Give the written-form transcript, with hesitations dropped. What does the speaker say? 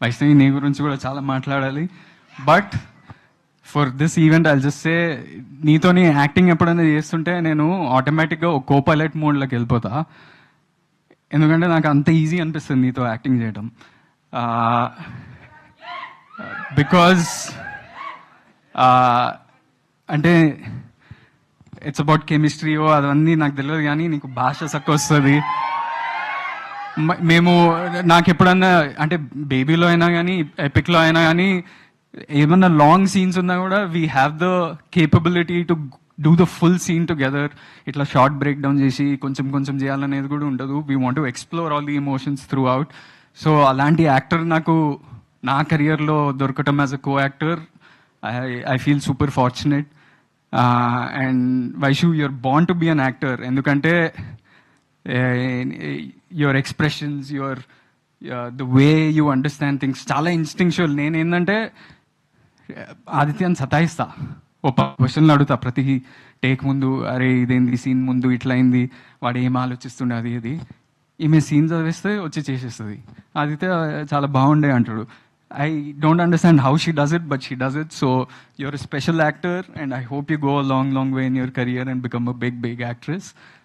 వైష్ణవి నీ గురించి కూడా చాలా మాట్లాడాలి. But for this event I'll just say, నీతోని యాక్టింగ్ ఎప్పుడైనా చేస్తుంటే నేను ఆటోమేటిక్గా ఒక కో పైలట్ మోడ్లోకి వెళ్ళిపోతా. ఎందుకంటే నాకు అంత ఈజీ అనిపిస్తుంది నీతో యాక్టింగ్ చేయడం. బికాజ్ అంటే ఇట్స్ అబౌట్ కెమిస్ట్రీయో అవన్నీ నాకు తెలియదు, కానీ నీకు భాష చక్క వస్తుంది. మేము నాకు ఎప్పుడన్నా అంటే బేబీలో అయినా కానీ ఎపిక్లో అయినా కానీ ఏమన్నా లాంగ్ సీన్స్ ఉన్నా కూడా we have the capability to do the full scene together. ఇట్లా షార్ట్ బ్రేక్ డౌన్ చేసి కొంచెం కొంచెం చేయాలనేది కూడా ఉండదు. We want to explore all the emotions throughout. So అలాంటి యాక్టర్ నాకు నా కెరియర్లో దొరకటం as a co actor, I feel super fortunate. And Vaishu, you are born to be an actor. ఎందుకంటే your expressions, your the way you understand things చాలా instinctual. నేను ఏంటంటే ఆదిత్యాన్ని సతాయిస్తా, ఓ క్వశ్చన్లు అడుగుతా ప్రతి టేక్ ముందు. అరే ఇదేంది సీన్ ముందు ఇట్లా అయింది, వాడు ఏం ఆలోచిస్తుండే అది ఇది. ఈమె సీన్ చదివేస్తే వచ్చి చేసేస్తుంది. ఆదిత్య చాలా బాగుండే అంటాడు. I don't understand how she does it, but she does it. So you're a special actor, and I hope you go a long, long way in your career and become a big, big actress.